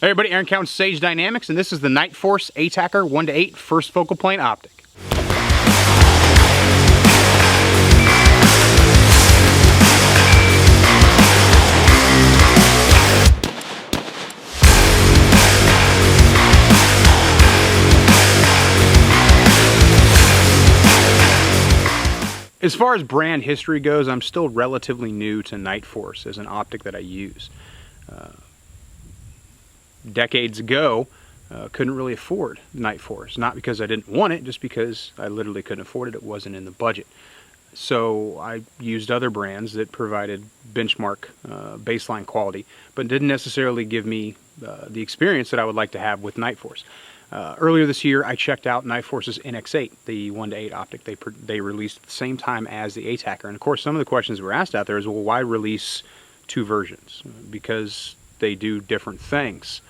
Hey everybody, Aaron Counts Sage Dynamics, and this is the Nightforce ATACR 1:8 first focal plane optic. As far as brand history goes, I'm still relatively new to Nightforce as an optic that I use. Decades ago, couldn't really afford Nightforce. Not because I didn't want it, just because I literally couldn't afford it. It wasn't in the budget. So I used other brands that provided benchmark baseline quality, but didn't necessarily give me the experience that I would like to have with Nightforce. Earlier this year, I checked out Nightforce's NX8, the 1:8 optic they released at the same time as the ATACR. And of course, some of the questions were asked out there is, well, why release two versions? Because they do different things.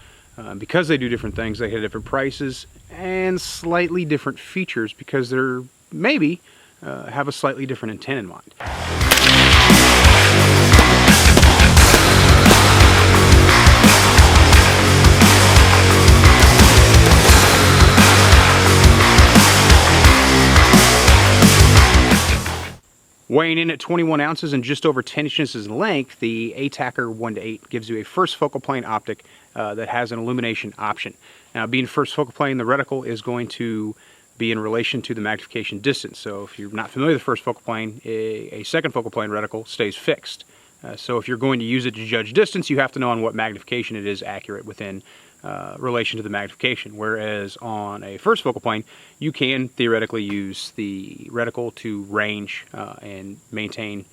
Because they do different things, they have different prices and slightly different features because they're maybe have a slightly different intent in mind. Weighing in at 21 ounces and just over 10 inches in length, the ATACR 1:8 gives you a first focal plane optic that has an illumination option. Now, being first focal plane, the reticle is going to be in relation to the magnification distance. So if you're not familiar with the first focal plane, a second focal plane reticle stays fixed. So if you're going to use it to judge distance, you have to know on what magnification it is accurate within relation to the magnification. Whereas on a first focal plane, you can theoretically use the reticle to range and maintain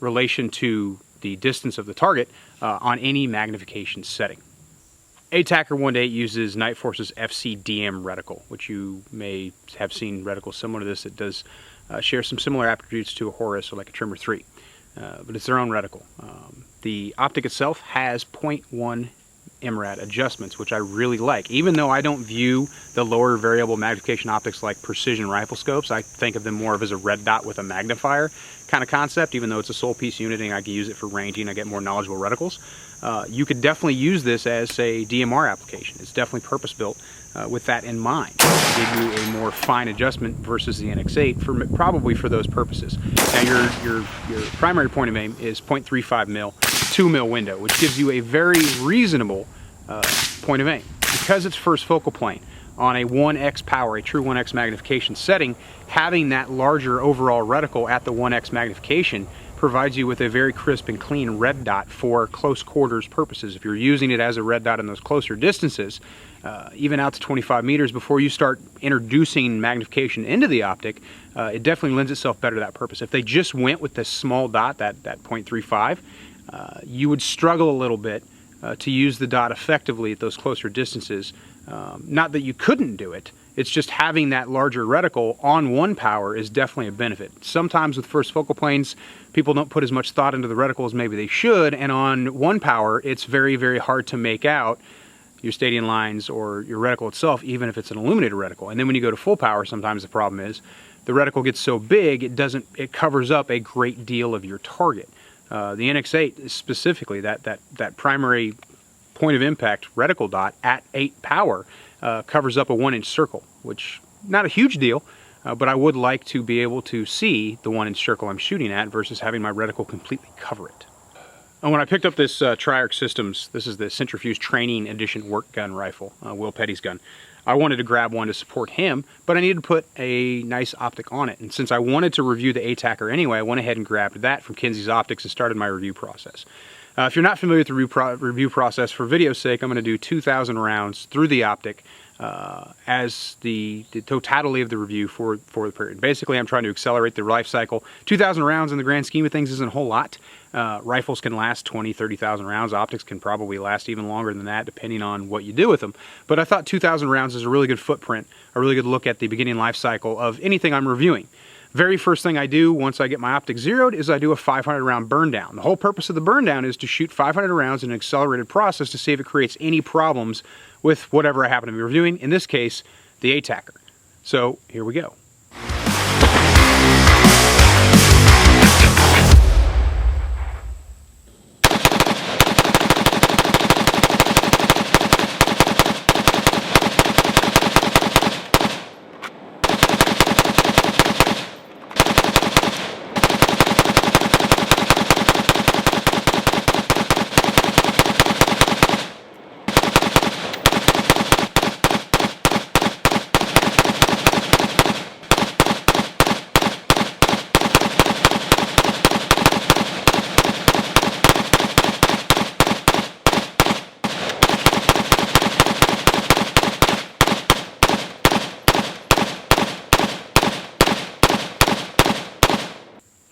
relation to the distance of the target on any magnification setting. ATACR 1:8 uses Nightforce's FCDM reticle, which you may have seen reticles similar to this. It does share some similar attributes to a Horus or like a Trimmer 3, but it's their own reticle. The optic itself has 0.1 MRAD adjustments, which I really like. Even though I don't view the lower variable magnification optics like precision rifle scopes, I think of them more of as a red dot with a magnifier kind of concept. Even though it's a sole piece unit and I can use it for ranging, I get more knowledgeable reticles. You could definitely use this as a DMR application. It's definitely purpose built with that in mind. Give you a more fine adjustment versus the NX8 probably for those purposes. Now your primary point of aim is 0.35 mil, 2 mil window, which gives you a very reasonable point of aim. Because it's first focal plane on a 1x power, a true 1x magnification setting, having that larger overall reticle at the 1x magnification provides you with a very crisp and clean red dot for close quarters purposes. If you're using it as a red dot in those closer distances, even out to 25 meters, before you start introducing magnification into the optic, it definitely lends itself better to that purpose. If they just went with this small dot, that 0.35, you would struggle a little bit to use the dot effectively at those closer distances. Not that you couldn't do it, it's just having that larger reticle on 1 power is definitely a benefit. Sometimes with first focal planes, people don't put as much thought into the reticle as maybe they should, and on 1 power, it's very, very hard to make out your stadium lines or your reticle itself, even if it's an illuminated reticle. And then when you go to full power, sometimes the problem is the reticle gets so big, it covers up a great deal of your target. The NX8 specifically, that primary point of impact reticle dot at 8 power covers up a 1-inch circle, which not a huge deal, but I would like to be able to see the 1-inch circle I'm shooting at versus having my reticle completely cover it. And when I picked up this Triarch Systems, this is the Centrifuge Training Edition work gun rifle, Will Petty's gun, I wanted to grab one to support him, but I needed to put a nice optic on it. And since I wanted to review the ATACR anyway, I went ahead and grabbed that from Kinsey's Optics and started my review process. If you're not familiar with the review process, for video's sake, I'm going to do 2,000 rounds through the optic as the totality of the review for the period. Basically, I'm trying to accelerate the life cycle. 2,000 rounds in the grand scheme of things isn't a whole lot. Rifles can last 20, 30,000 rounds. Optics can probably last even longer than that, depending on what you do with them. But I thought 2,000 rounds is a really good footprint, a really good look at the beginning life cycle of anything I'm reviewing. Very first thing I do once I get my optic zeroed is I do a 500 round burn down. The whole purpose of the burn down is to shoot 500 rounds in an accelerated process to see if it creates any problems with whatever I happen to be reviewing, in this case, the ATACR. So here we go.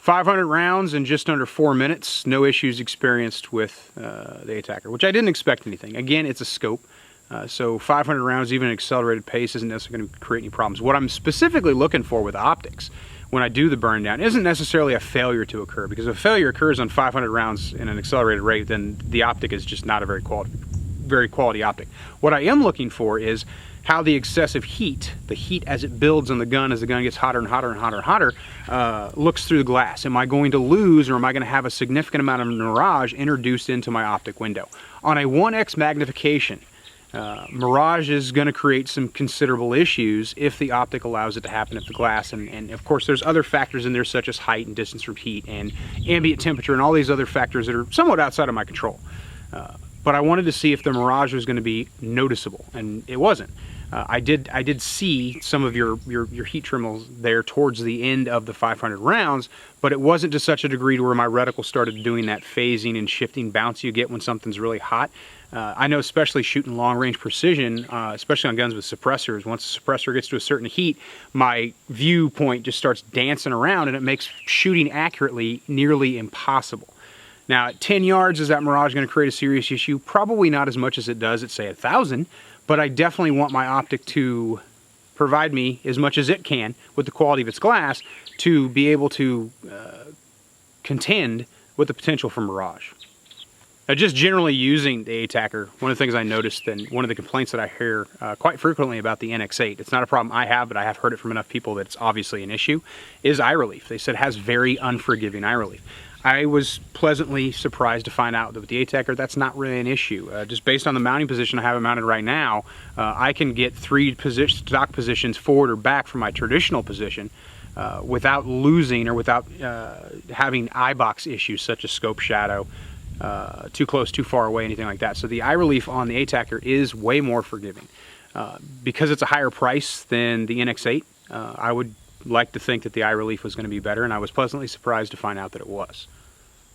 500 rounds in just under 4 minutes, no issues experienced with the ATACR, which I didn't expect anything. Again, it's a scope, so 500 rounds, even at accelerated pace, isn't necessarily going to create any problems. What I'm specifically looking for with optics when I do the burn down isn't necessarily a failure to occur, because if a failure occurs on 500 rounds in an accelerated rate, then the optic is just not a very quality optic. What I am looking for is how the excessive heat, the heat as it builds on the gun, as the gun gets hotter and hotter and hotter and hotter, looks through the glass. Am I going to lose, or am I going to have a significant amount of mirage introduced into my optic window? On a 1x magnification, mirage is going to create some considerable issues if the optic allows it to happen at the glass, and of course there's other factors in there such as height and distance from heat and ambient temperature and all these other factors that are somewhat outside of my control. But I wanted to see if the mirage was going to be noticeable, and it wasn't. I did see some of your heat trembles there towards the end of the 500 rounds, but it wasn't to such a degree to where my reticle started doing that phasing and shifting bounce you get when something's really hot. I know, especially shooting long-range precision, especially on guns with suppressors, once the suppressor gets to a certain heat, my viewpoint just starts dancing around, and it makes shooting accurately nearly impossible. Now, at 10 yards, is that mirage going to create a serious issue? Probably not as much as it does at, say, 1,000, but I definitely want my optic to provide me as much as it can with the quality of its glass to be able to contend with the potential for mirage. Now, just generally using the ATACR, one of the things I noticed, and one of the complaints that I hear quite frequently about the NX8, it's not a problem I have, but I have heard it from enough people that it's obviously an issue, is eye relief. They said it has very unforgiving eye relief. I was pleasantly surprised to find out that with the ATACR, that's not really an issue. Just based on the mounting position I have it mounted right now, I can get 3 stock positions forward or back from my traditional position without losing or without having eye box issues such as scope shadow, too close, too far away, anything like that. So the eye relief on the ATACR is way more forgiving. Because it's a higher price than the NX8, I would like to think that the eye relief was going to be better, and I was pleasantly surprised to find out that it was.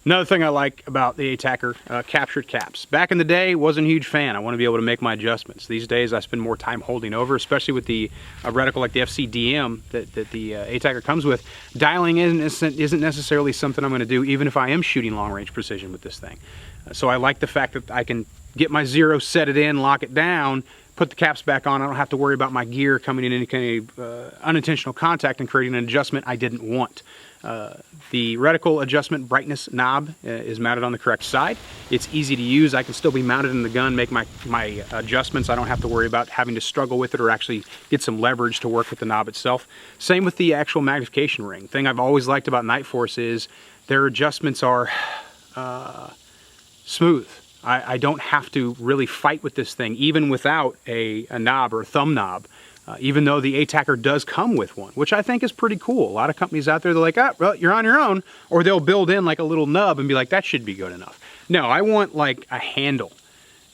Another thing I like about the ATACR, captured caps. Back in the day, wasn't a huge fan. I want to be able to make my adjustments. These days, I spend more time holding over, especially with the reticle like the FCDM that the ATACR comes with. Dialing isn't necessarily something I'm going to do, even if I am shooting long-range precision with this thing. So I like the fact that I can get my zero, set it in, lock it down, put the caps back on. I don't have to worry about my gear coming in any kind of unintentional contact and creating an adjustment I didn't want. The Reticle Adjustment brightness knob is mounted on the correct side. It's easy to use. I can still be mounted in the gun, make my adjustments. I don't have to worry about having to struggle with it or actually get some leverage to work with the knob itself. Same with the actual magnification ring. The thing I've always liked about Nightforce is their adjustments are smooth. I don't have to really fight with this thing, even without a knob or a thumb knob, even though the ATACR does come with one, which I think is pretty cool. A lot of companies out there, they're like, oh, well, you're on your own, or they'll build in like a little nub and be like, that should be good enough. No, I want like a handle,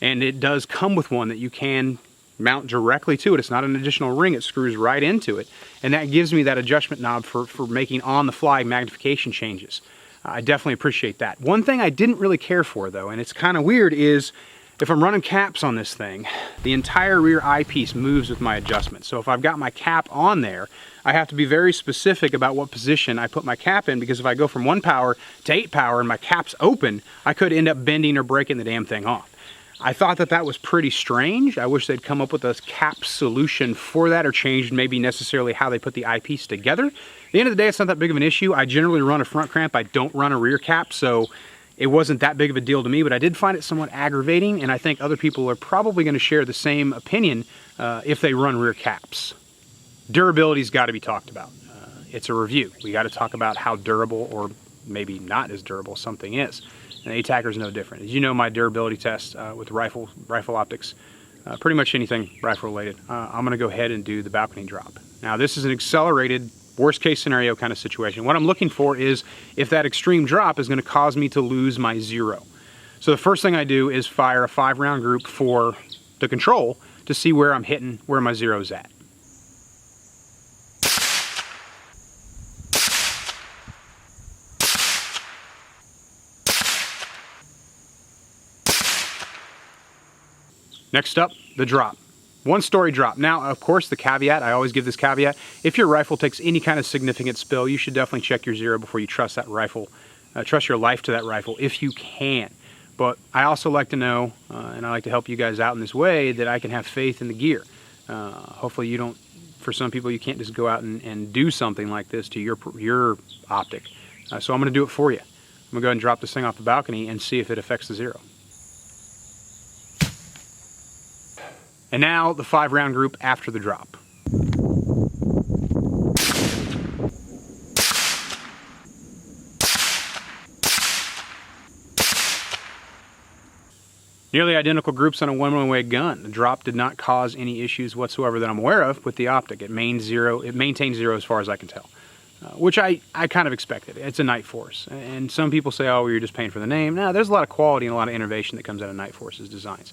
and it does come with one that you can mount directly to it. It's not an additional ring, it screws right into it, and that gives me that adjustment knob for making on-the-fly magnification changes. I definitely appreciate that. One thing I didn't really care for, though, and it's kind of weird, is if I'm running caps on this thing, the entire rear eyepiece moves with my adjustment. So if I've got my cap on there, I have to be very specific about what position I put my cap in, because if I go from 1 power to 8 power and my cap's open, I could end up bending or breaking the damn thing off. I thought that that was pretty strange. I wish they'd come up with a cap solution for that, or changed maybe necessarily how they put the eyepiece together. At the end of the day, it's not that big of an issue. I generally run a front clamp. I don't run a rear cap, so it wasn't that big of a deal to me, but I did find it somewhat aggravating, and I think other people are probably going to share the same opinion if they run rear caps. Durability's got to be talked about. It's a review. We got to talk about how durable, or maybe not as durable, something is. And ATACR is no different. As you know, my durability test with rifle optics, pretty much anything rifle related, I'm going to go ahead and do the balcony drop. Now, this is an accelerated, worst case scenario kind of situation. What I'm looking for is if that extreme drop is going to cause me to lose my zero. So the first thing I do is fire a 5-round group for the control to see where I'm hitting, where my zero's at. Next up, the drop. 1 story drop. Now, of course, the caveat, I always give this caveat, if your rifle takes any kind of significant spill, you should definitely check your zero before you trust that rifle, trust your life to that rifle if you can. But I also like to know, and I like to help you guys out in this way, that I can have faith in the gear. Hopefully you don't, for some people, you can't just go out and do something like this to your optic. So I'm going to do it for you. I'm going to go ahead and drop this thing off the balcony and see if it affects the zero. And now the 5-round group after the drop. Nearly identical groups on a one-way gun. The drop did not cause any issues whatsoever that I'm aware of with the optic. It maintained zero as far as I can tell, which I kind of expected. It's a Nightforce, and some people say, oh, well, you're just paying for the name. No, there's a lot of quality and a lot of innovation that comes out of Nightforce's designs.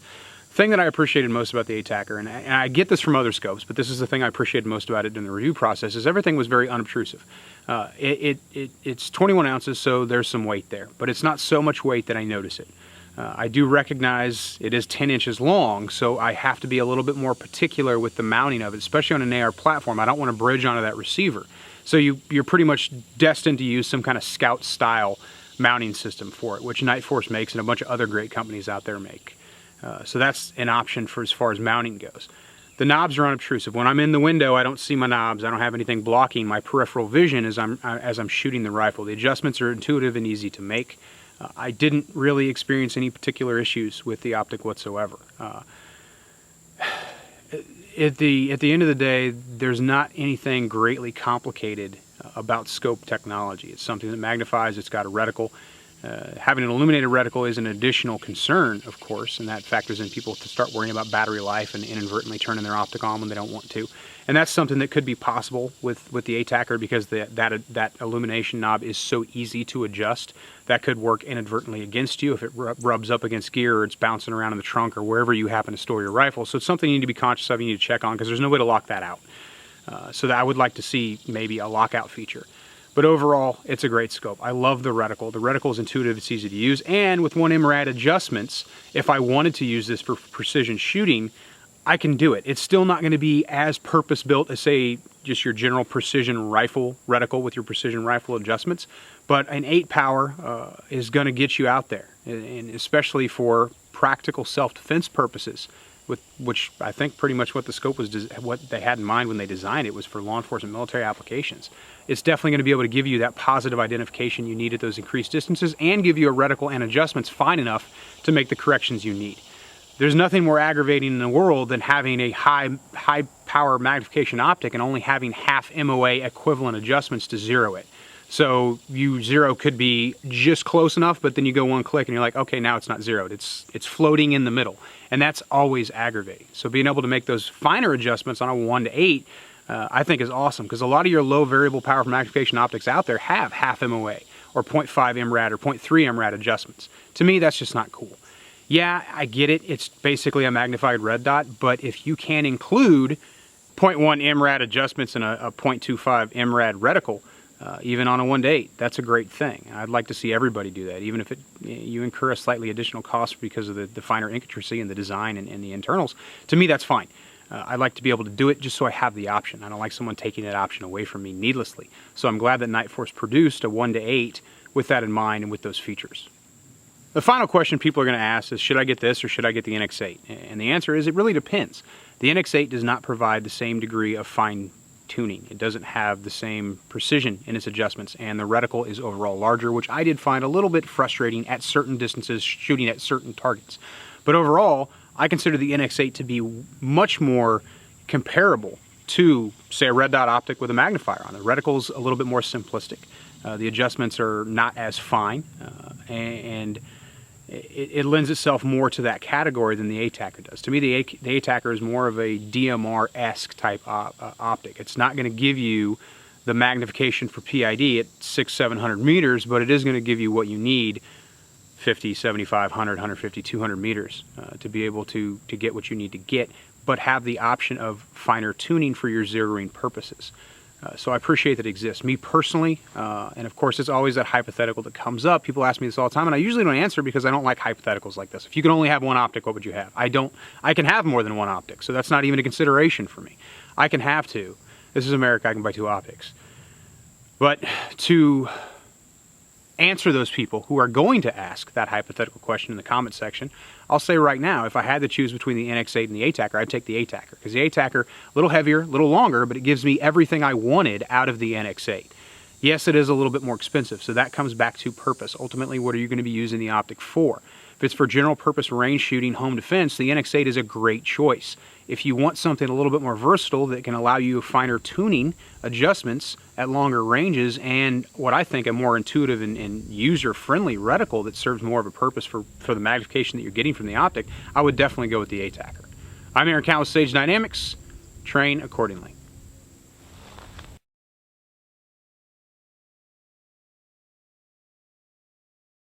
The thing that I appreciated most about the ATACR, and I get this from other scopes, but this is the thing I appreciated most about it in the review process, is everything was very unobtrusive. It's 21 ounces, so there's some weight there, but it's not so much weight that I notice it. I do recognize it is 10 inches long, so I have to be a little bit more particular with the mounting of it, especially on an AR platform. I don't want to bridge onto that receiver. So you're pretty much destined to use some kind of Scout-style mounting system for it, which Nightforce makes and a bunch of other great companies out there make. So that's an option for as far as mounting goes. The knobs are unobtrusive. When I'm in the window, I don't see my knobs. I don't have anything blocking my peripheral vision as I'm shooting the rifle. The adjustments are intuitive and easy to make. I didn't really experience any particular issues with the optic whatsoever. At the end of the day, there's not anything greatly complicated about scope technology. It's something that magnifies. It's got a reticle. Having an illuminated reticle is an additional concern, of course, and that factors in people to start worrying about battery life and inadvertently turning their optic on when they don't want to. And that's something that could be possible with the ATACR because that illumination knob is so easy to adjust. That could work inadvertently against you if it rubs up against gear or it's bouncing around in the trunk or wherever you happen to store your rifle. So it's something you need to be conscious of, you need to check on because there's no way to lock that out. So that I would like to see maybe a lockout feature. But overall, it's a great scope. I love the reticle. The reticle is intuitive, it's easy to use, and with 1 MRAD adjustments, if I wanted to use this for precision shooting, I can do it. It's still not going to be as purpose-built as, say, just your general precision rifle reticle with your precision rifle adjustments, but an 8 power is going to get you out there, and especially for practical self-defense purposes, which I think pretty much what the scope was, what they had in mind when they designed it was for law enforcement military applications. It's definitely going to be able to give you that positive identification you need at those increased distances and give you a reticle and adjustments fine enough to make the corrections you need. There's nothing more aggravating in the world than having a high power magnification optic and only having half MOA equivalent adjustments to zero it. So zero could be just close enough, but then you go 1 click and you're like, okay, now it's not zeroed. It's floating in the middle, and that's always aggravating. So being able to make those finer adjustments on a 1 to 8, I think is awesome because a lot of your low variable power magnification optics out there have half MOA or 0.5 MRAD or 0.3 MRAD adjustments. To me, that's just not cool. Yeah, I get it. It's basically a magnified red dot, but if you can include 0.1 MRAD adjustments in a 0.25 MRAD reticle, even on a 1 to 8, that's a great thing. I'd like to see everybody do that, even if you incur a slightly additional cost because of the finer intricacy and the design and the internals. To me, that's fine. I'd like to be able to do it just so I have the option. I don't like someone taking that option away from me needlessly. So I'm glad that Nightforce produced a 1 to 8 with that in mind and with those features. The final question people are going to ask is, should I get this or should I get the NX8? And the answer is, it really depends. The NX8 does not provide the same degree of fine tuning. It doesn't have the same precision in its adjustments, and the reticle is overall larger, which I did find a little bit frustrating at certain distances shooting at certain targets. But overall, I consider the NX8 to be much more comparable to, say, a red dot optic with a magnifier on. The reticle's a little bit more simplistic. The adjustments are not as fine, and it lends itself more to that category than the ATACR does. To me, the ATACR is more of a DMR-esque type optic. It's not going to give you the magnification for PID at 600-700 meters, but it is going to give you what you need, 50, 75, 100, 150, 200 meters, to be able to get what you need to get, but have the option of finer tuning for your zeroing purposes. So I appreciate that it exists. Me personally, and of course it's always that hypothetical that comes up. People ask me this all the time, and I usually don't answer because I don't like hypotheticals like this. If you could only have one optic, what would you have? I can have more than one optic, so that's not even a consideration for me. I can have two. This is America, I can buy two optics. But to answer those people who are going to ask that hypothetical question in the comment section, I'll say right now, if I had to choose between the NX8 and the ATACR, I'd take the ATACR, because the ATACR, a little heavier, a little longer, but it gives me everything I wanted out of the NX8. Yes, it is a little bit more expensive, so that comes back to purpose. Ultimately, what are you going to be using the optic for? If it's for general purpose range shooting, home defense, the NX8 is a great choice. If you want something a little bit more versatile that can allow you finer tuning adjustments at longer ranges, and what I think a more intuitive and user-friendly reticle that serves more of a purpose for the magnification that you're getting from the optic, I would definitely go with the ATACR. I'm Aaron Count with Sage Dynamics. Train accordingly.